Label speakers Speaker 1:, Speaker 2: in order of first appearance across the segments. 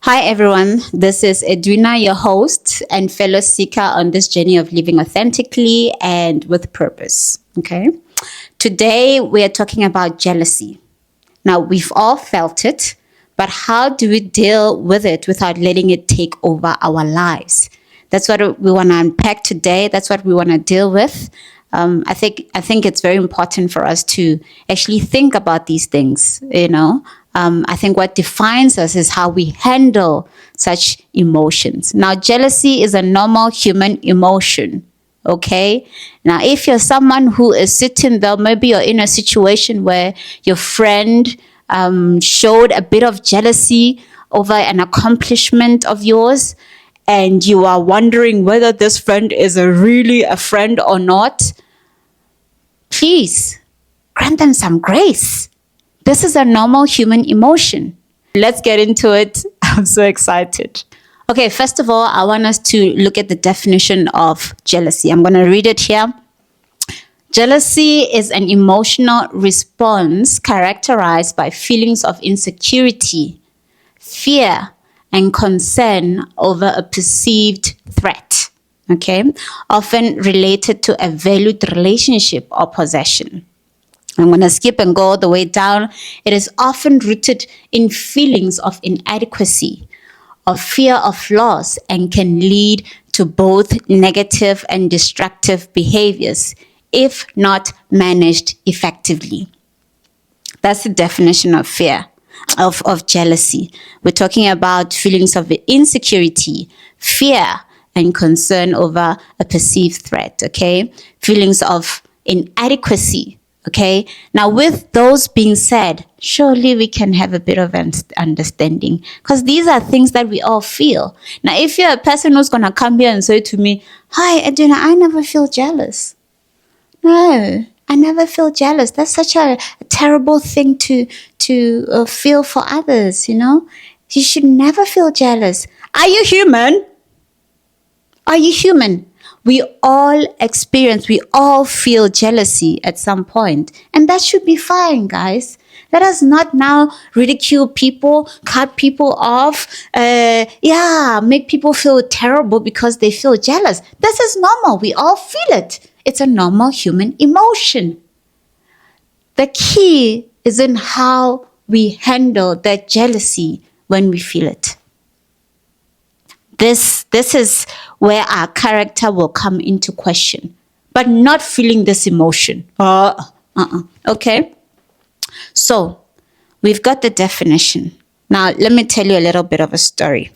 Speaker 1: Hi, everyone. This is Edwina, your host and fellow seeker on this journey of living authentically and with purpose. Okay. Today, we are talking about jealousy. Now, we've all felt it, but how do we deal with it without letting it take over our lives? That's what we want to unpack today. That's what we want to deal with. I think it's very important for us to actually think about these things. I think what defines us is how we handle such emotions. Now, jealousy is a normal human emotion. Okay. Now, if you're someone who is sitting there, maybe you're in a situation where your friend showed a bit of jealousy over an accomplishment of yours, and you are wondering whether this friend is really a friend or not, please grant them some grace. This is a normal human emotion. Let's get into it. I'm so excited. Okay, first of all, I want us to look at the definition of jealousy. I'm going to read it here. Jealousy is an emotional response characterized by feelings of insecurity, fear, and concern over a perceived threat, okay, often related to a valued relationship or possession. I'm going to skip and go all the way down. It is often rooted in feelings of inadequacy, of fear of loss, and can lead to both negative and destructive behaviors if not managed effectively. That's the definition of fear. Of jealousy. We're talking about feelings of insecurity, fear, and concern over a perceived threat, okay? Feelings of inadequacy, okay? Now, with those being said, surely we can have a bit of understanding, because these are things that we all feel. Now, if you're a person who's going to come here and say to me, "Hi, Edwina, I never feel jealous." No, I never feel jealous. That's such a terrible thing to feel for others, You should never feel jealous. Are you human? Are you human? We all feel jealousy at some point. And that should be fine, guys. Let us not now ridicule people, cut people off, make people feel terrible because they feel jealous. This is normal. We all feel it. It's a normal human emotion. The key is in how we handle that jealousy when we feel it. This is where our character will come into question, but not feeling this emotion. Okay? So, we've got the definition. Now, let me tell you a little bit of a story.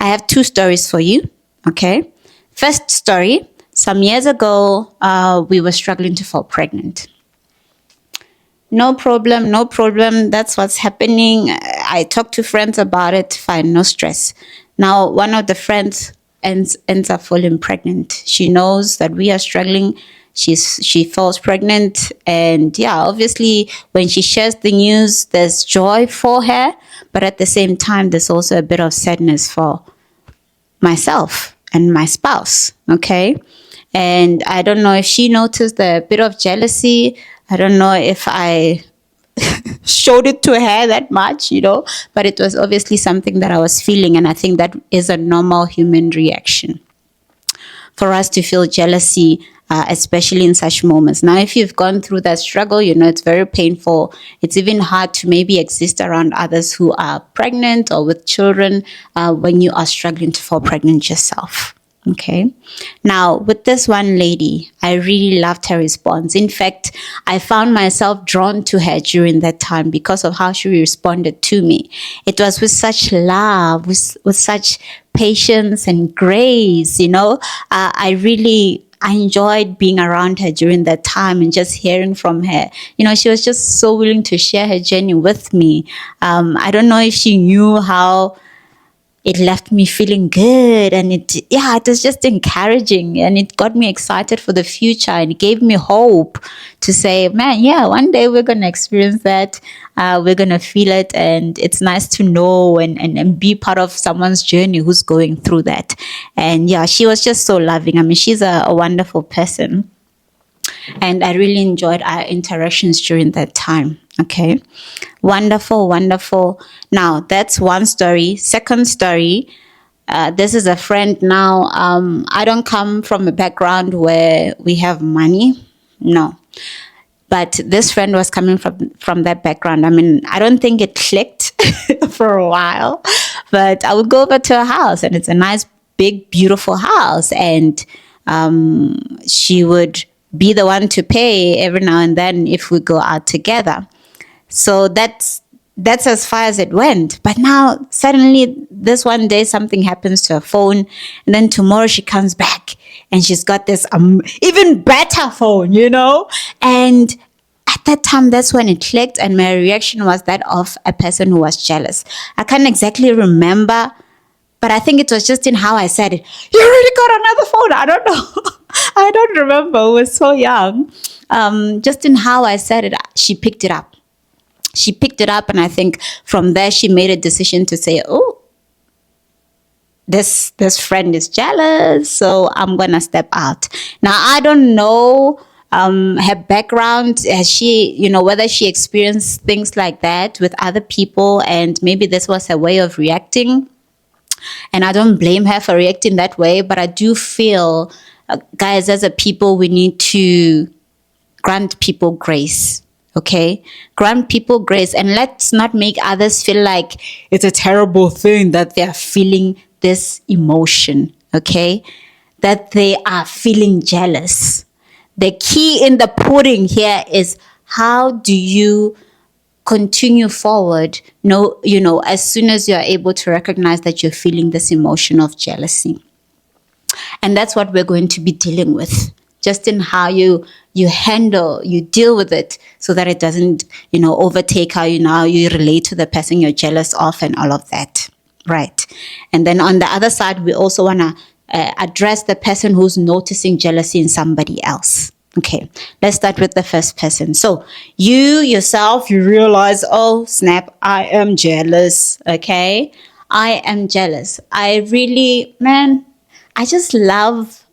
Speaker 1: I have two stories for you, okay? First story, some years ago, we were struggling to fall pregnant. No problem. That's what's happening. I talked to friends about it. Fine, no stress. Now, one of the friends ends up falling pregnant. She knows that we are struggling. She falls pregnant. And obviously, when she shares the news, there's joy for her. But at the same time, there's also a bit of sadness for myself and my spouse. Okay. And I don't know if she noticed a bit of jealousy. I don't know if I showed it to her that much, but it was obviously something that I was feeling. And I think that is a normal human reaction for us to feel jealousy, especially in such moments. Now, if you've gone through that struggle, it's very painful. It's even hard to maybe exist around others who are pregnant or with children when you are struggling to fall pregnant yourself. Okay. Now, with this one lady, I really loved her response. In fact, I found myself drawn to her during that time because of how she responded to me. It was with such love, with such patience and grace, I enjoyed being around her during that time and just hearing from her. She was just so willing to share her journey with me. I don't know if she knew how it left me feeling good, and it was just encouraging, and it got me excited for the future, and it gave me hope to say, man, one day we're going to experience that. We're going to feel it, and it's nice to know and be part of someone's journey who's going through that. And she was just so loving. I mean, she's a wonderful person. And I really enjoyed our interactions during that time. Okay. Wonderful, wonderful. Now, that's one story. Second story, this is a friend now. I don't come from a background where we have money. No. But this friend was coming from that background. I mean, I don't think it clicked for a while, but I would go over to her house, and it's a nice, big, beautiful house. And she would be the one to pay every now and then if we go out together. So that's as far as it went. But now suddenly this one day something happens to her phone, and then tomorrow she comes back and she's got this even better phone, And at that time, that's when it clicked, and my reaction was that of a person who was jealous. I can't exactly remember, but I think it was just in how I said it. You already got another phone. I don't know. I don't remember. I was so young. Just in how I said it, she picked it up. She picked it up, and I think from there she made a decision to say, "Oh, this friend is jealous, so I'm gonna step out." Now I don't know her background. Has she, whether she experienced things like that with other people, and maybe this was her way of reacting. And I don't blame her for reacting that way, but I do feel, guys, as a people, we need to grant people grace. Okay, grant people grace, and let's not make others feel like it's a terrible thing that they're feeling this emotion. Okay, that they are feeling jealous. The key in the pudding here is, how do you continue forward? No, as soon as you're able to recognize that you're feeling this emotion of jealousy. And that's what we're going to be dealing with, just in how you deal with it, so that it doesn't, overtake how you relate to the person you're jealous of and all of that. Right. And then on the other side, we also want to address the person who's noticing jealousy in somebody else. Okay, let's start with the first person. So you yourself, you realize, oh snap, I am jealous. Okay, I am jealous. I really, man, I just love.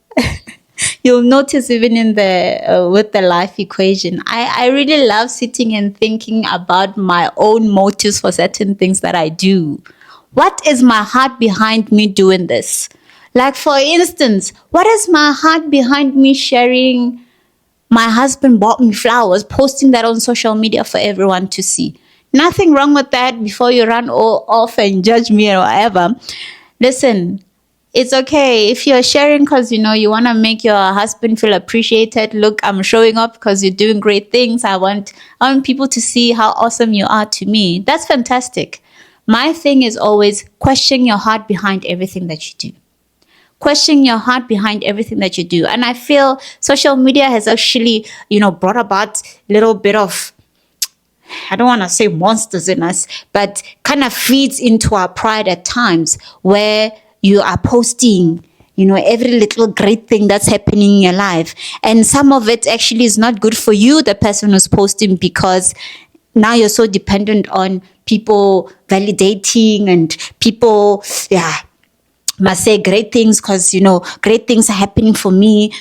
Speaker 1: You'll notice even in the with the life equation, I really love sitting and thinking about my own motives for certain things that I do. What is my heart behind me doing this? Like, for instance, what is my heart behind me sharing my husband bought me flowers, posting that on social media for everyone to see? Nothing wrong with that. Before you run all off and judge me or whatever, listen, it's okay if you're sharing because you want to make your husband feel appreciated. Look, I'm showing up because you're doing great things. I want people to see how awesome you are to me. That's fantastic. My thing is always question your heart behind everything that you do. Question your heart behind everything that you do. And I feel social media has actually, brought about a little bit of, I don't want to say monsters in us, but kind of feeds into our pride at times, where you are posting, every little great thing that's happening in your life. And some of it actually is not good for you, the person who's posting, because now you're so dependent on people validating and people, must say great things because, great things are happening for me.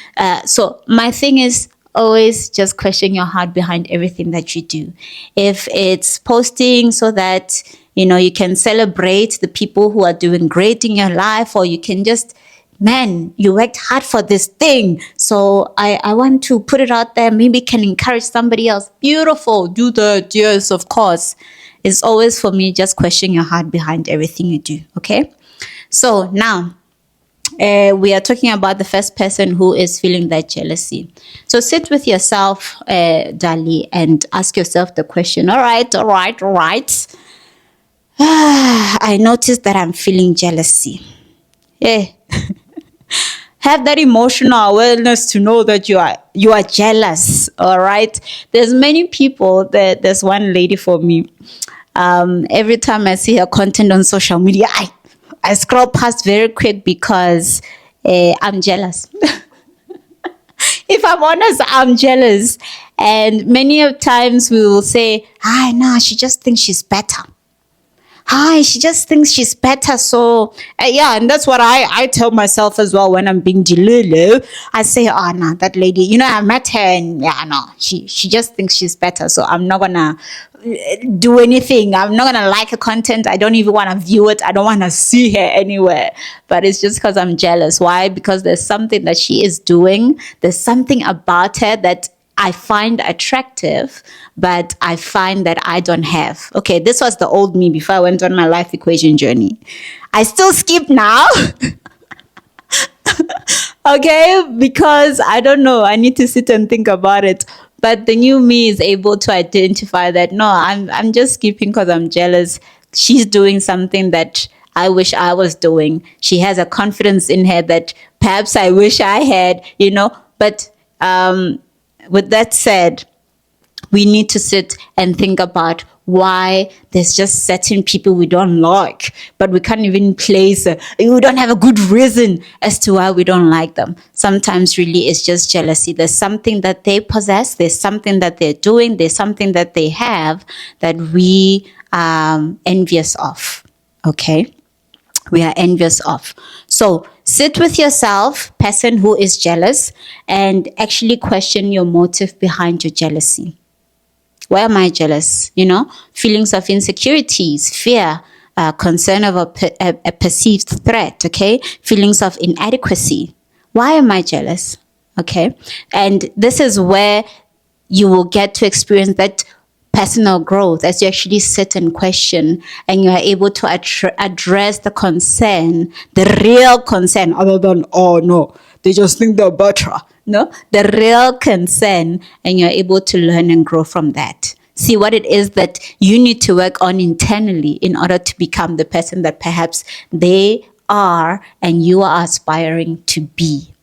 Speaker 1: So my thing is always just question your heart behind everything that you do. If it's posting so that, you can celebrate the people who are doing great in your life, or you can just, man, you worked hard for this thing, so I want to put it out there, maybe can encourage somebody else. Beautiful, do that, yes, of course. It's always, for me, just question your heart behind everything you do, okay? So now, we are talking about the first person who is feeling that jealousy. So sit with yourself, Dali, and ask yourself the question, all right. I noticed that I'm feeling jealousy. Yeah. Have that emotional awareness to know that you are jealous, all right? There's many people. There's one lady for me. Every time I see her content on social media, I scroll past very quick because I'm jealous. If I'm honest, I'm jealous. And many of times we will say, no, she just thinks she's better. Hi, she just thinks she's better. So, yeah, and that's what I tell myself as well when I'm being delulu. I say, oh, no, that lady, I met her and yeah, no, she just thinks she's better. So I'm not going to do anything. I'm not going to like her content. I don't even want to view it. I don't want to see her anywhere. But it's just because I'm jealous. Why? Because there's something that she is doing. There's something about her that I find attractive, but I find that I don't have. Okay, this was the old me before I went on my life equation journey. I still skip now. Okay, because I don't know. I need to sit and think about it. But the new me is able to identify that no, I'm just skipping because I'm jealous. She's doing something that I wish I was doing. She has a confidence in her that perhaps I wish I had. But with that said, we need to sit and think about why there's just certain people we don't like, but we can't even place, we don't have a good reason as to why we don't like them. Sometimes really it's just jealousy. There's something that they possess, there's something that they're doing, there's something that they have that we are envious of. Okay? We are envious of. So sit with yourself, person who is jealous, and actually question your motive behind your jealousy. Why am I jealous? Feelings of insecurities, fear, concern of a perceived threat, okay? Feelings of inadequacy. Why am I jealous? Okay? And this is where you will get to experience that personal growth as you actually sit and question and you are able to address the concern, the real concern, other than, oh no, they just think they're better. No, the real concern, and you're able to learn and grow from that. See what it is that you need to work on internally in order to become the person that perhaps they are and you are aspiring to be.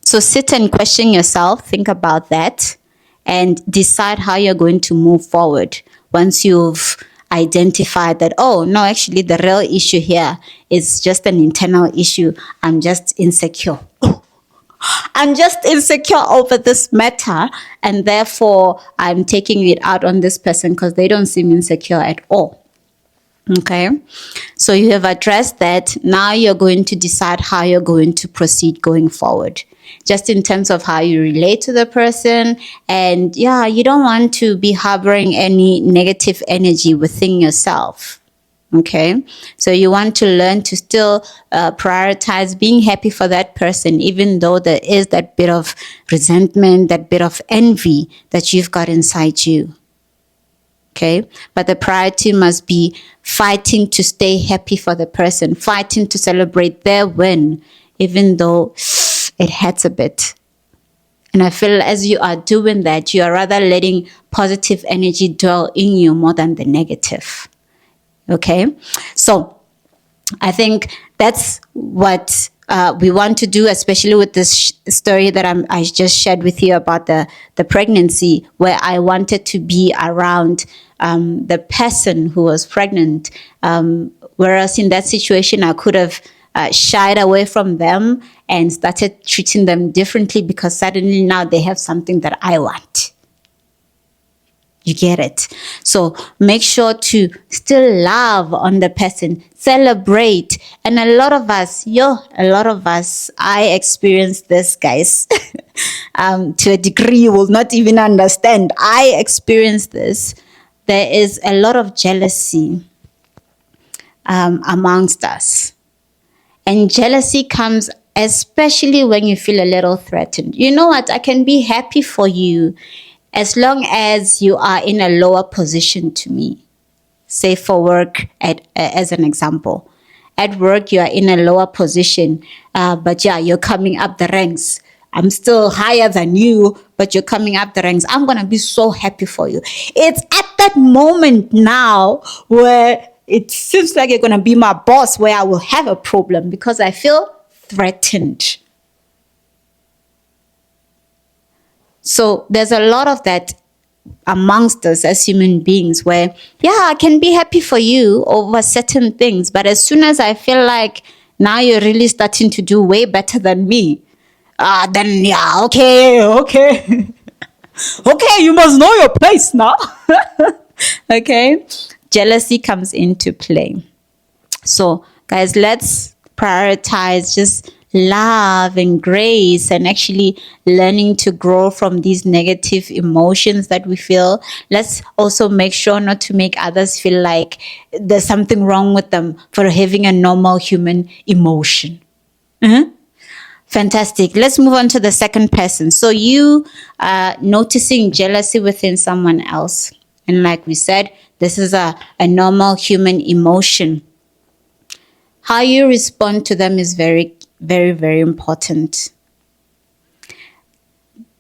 Speaker 1: So sit and question yourself, think about that, and decide how you're going to move forward once you've identified that, oh, no, actually, the real issue here is just an internal issue. I'm just insecure. I'm just insecure over this matter, and therefore I'm taking it out on this person because they don't seem insecure at all. Okay, so you have addressed that. Now you're going to decide how you're going to proceed going forward, just in terms of how you relate to the person. And yeah, you don't want to be harboring any negative energy within yourself. Okay, so you want to learn to still prioritize being happy for that person, even though there is that bit of resentment, that bit of envy that you've got inside you. Okay, but the priority must be fighting to stay happy for the person, fighting to celebrate their win, even though it hurts a bit. And I feel as you are doing that, you are rather letting positive energy dwell in you more than the negative. Okay, so I think that's what we want to do, especially with this story that I just shared with you about the pregnancy, where I wanted to be around the person who was pregnant. Whereas in that situation, I could have shied away from them and started treating them differently because suddenly now they have something that I want. You get it? So make sure to still love on the person, celebrate. And a lot of us, I experienced this, guys, to a degree you will not even understand. I experienced this. There is a lot of jealousy amongst us. And jealousy comes especially when you feel a little threatened. You know what? I can be happy for you as long as you are in a lower position to me. Say for work, as an example. At work, you are in a lower position, but yeah, you're coming up the ranks. I'm still higher than you, but you're coming up the ranks. I'm going to be so happy for you. It's at that moment now where it seems like you're going to be my boss where I will have a problem because I feel threatened. So there's a lot of that amongst us as human beings where, yeah, I can be happy for you over certain things. But as soon as I feel like now you're really starting to do way better than me, then yeah, okay. Okay, you must know your place now. Okay. jealousy comes into play. So, guys, let's prioritize just love and grace and actually learning to grow from these negative emotions that we feel. Let's also make sure not to make others feel like there's something wrong with them for having a normal human emotion. Fantastic. Let's move on to the second person. So you are noticing jealousy within someone else. And like we said, this is a normal human emotion. How you respond to them is very, very, very important.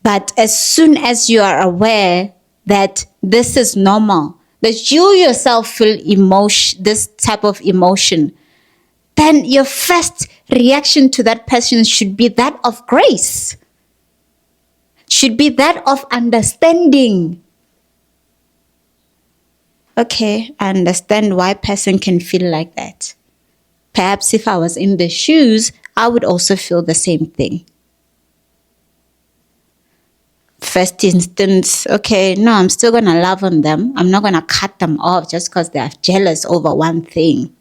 Speaker 1: But as soon as you are aware that this is normal, that you yourself feel this type of emotion, then your first reaction to that person should be that of grace, should be that of understanding. Okay, I understand why a person can feel like that. Perhaps if I was in the shoes, I would also feel the same thing. First instance, okay, no, I'm still going to love on them. I'm not going to cut them off just because they are jealous over one thing.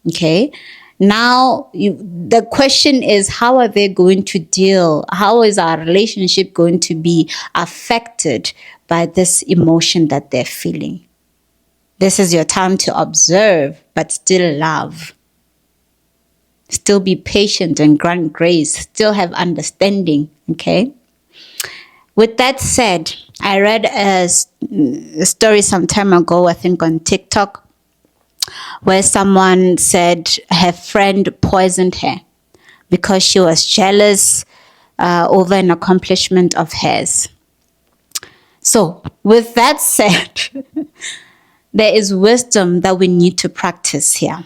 Speaker 1: Okay, now the question is, how are they going to deal? How is our relationship going to be affected by this emotion that they're feeling? This is your time to observe, but still love. Still be patient and grant grace. Still have understanding, okay? With that said, I read a story some time ago, I think on TikTok, where someone said her friend poisoned her because she was jealous over an accomplishment of hers. So, with that said, there is wisdom that we need to practice here.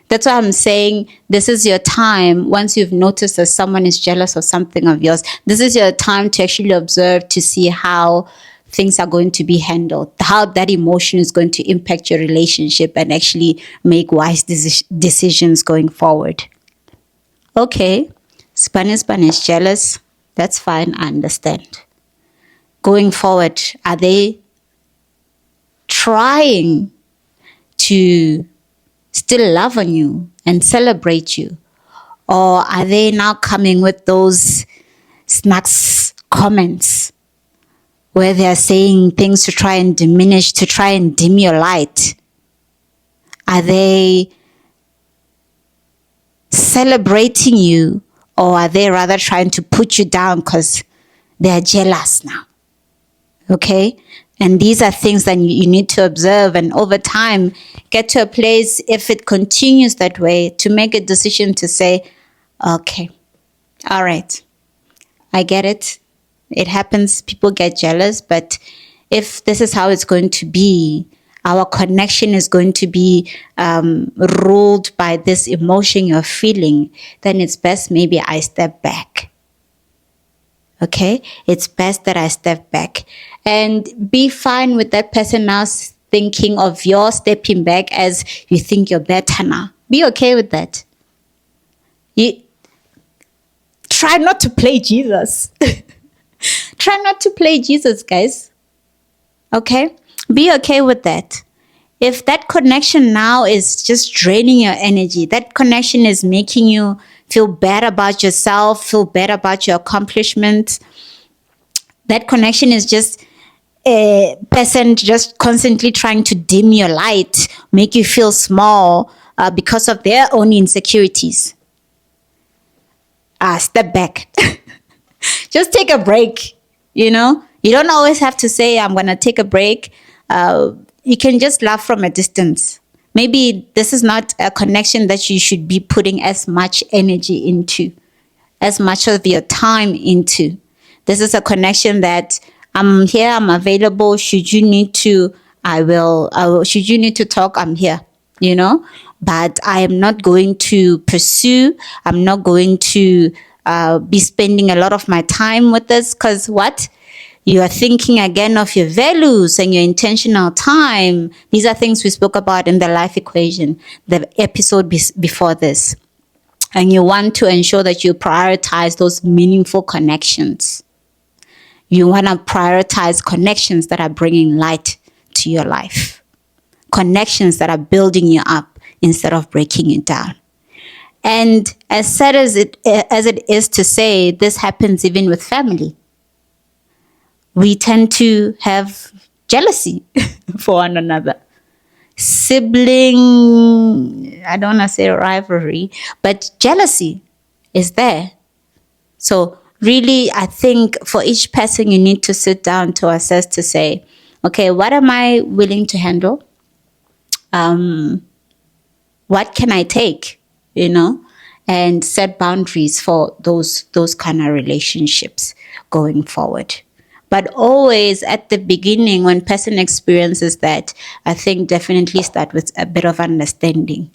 Speaker 1: That's why I'm saying this is your time. Once you've noticed that someone is jealous of something of yours, this is your time to actually observe, to see how things are going to be handled, how that emotion is going to impact your relationship, and actually make wise decisions going forward. Okay, Spanish is jealous. That's fine. I understand. Going forward, are they trying to still love on you and celebrate you? Or are they now coming with those snacks comments where they are saying things to try and diminish, to try and dim your light? Are they celebrating you, or are they rather trying to put you down because they are jealous now? Okay? And these are things that you need to observe, and over time get to a place, if it continues that way, to make a decision to say, okay, all right, I get it. It happens. People get jealous. But if this is how it's going to be, our connection is going to be ruled by this emotion you're feeling, then it's best maybe I step back. Okay, it's best that I step back and be fine with that person now thinking of your stepping back as you think you're better now. Be okay with that. You try not to play Jesus. Try not to play Jesus, guys. Okay, be okay with that. If that connection now is just draining your energy, that connection is making you feel bad about yourself, feel bad about your accomplishments, that connection is just a person just constantly trying to dim your light, make you feel small because of their own insecurities. Step back. Just take a break, you know? You don't always have to say, I'm going to take a break. You can just laugh from a distance. Maybe this is not a connection that you should be putting as much energy into, as much of your time into. This is a connection that I'm here, I'm available. Should you need to, I will. Should you need to talk, I'm here, you know? But I am not going to pursue. I'm not going to be spending a lot of my time with this, because what? You are thinking again of your values and your intentional time. These are things we spoke about in the life equation, the episode before this. And you want to ensure that you prioritize those meaningful connections. You want to prioritize connections that are bringing light to your life. connections that are building you up instead of breaking you down. And as sad as it is to say, this happens even with family. We tend to have jealousy for one another. Sibling, I don't want to say rivalry, but jealousy is there. So really, I think for each person, you need to sit down to assess, to say, okay, what am I willing to handle? What can I take? And set boundaries for those kind of relationships going forward. But always at the beginning, when person experiences that, I think definitely start with a bit of understanding.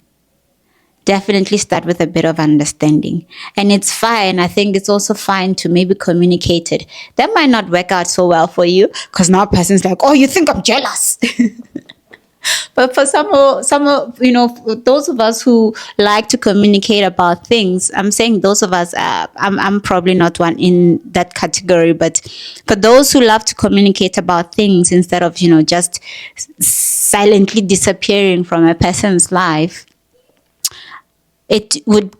Speaker 1: Definitely start with a bit of understanding. And it's fine. I think it's also fine to maybe communicate it. That might not work out so well for you because now person's like, oh, you think I'm jealous? But for some those of us who like to communicate about things, I'm saying those of us, I'm probably not one in that category, but for those who love to communicate about things instead of, just silently disappearing from a person's life, it would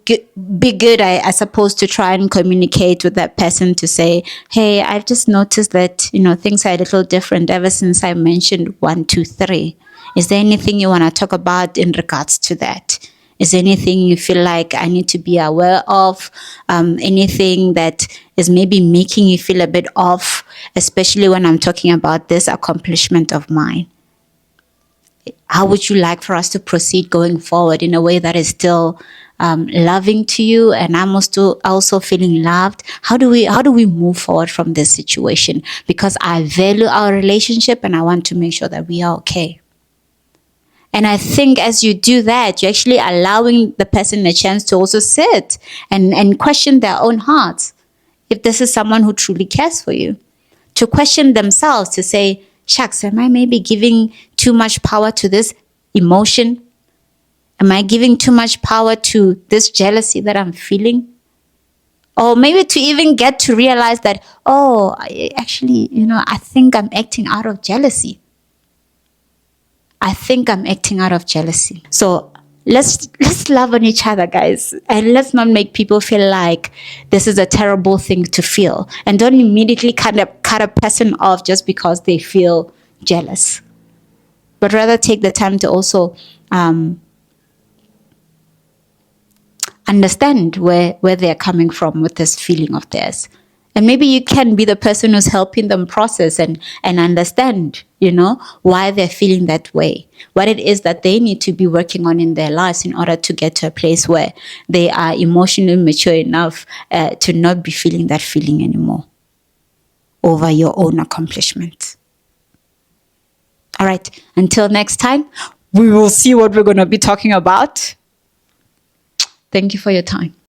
Speaker 1: be good, I suppose, to try and communicate with that person to say, hey, I've just noticed that, things are a little different ever since I mentioned 1, 2, 3. Is there anything you want to talk about in regards to that? Is there anything you feel like I need to be aware of? Anything that is maybe making you feel a bit off, especially when I'm talking about this accomplishment of mine? How would you like for us to proceed going forward in a way that is still loving to you, and I'm also feeling loved? How do we move forward from this situation? Because I value our relationship and I want to make sure that we are okay. And I think as you do that, you're actually allowing the person a chance to also sit and question their own hearts. If this is someone who truly cares for you, to question themselves, to say, shucks, am I maybe giving too much power to this emotion? Am I giving too much power to this jealousy that I'm feeling? Or maybe to even get to realize that, oh, I think I'm acting out of jealousy. So let's love on each other, guys, and let's not make people feel like this is a terrible thing to feel, and don't immediately cut a person off just because they feel jealous, but rather take the time to also understand where they're coming from with this feeling of theirs. And maybe you can be the person who's helping them process and understand, why they're feeling that way, what it is that they need to be working on in their lives in order to get to a place where they are emotionally mature enough to not be feeling that feeling anymore over your own accomplishments. All right, until next time, we will see what we're going to be talking about. Thank you for your time.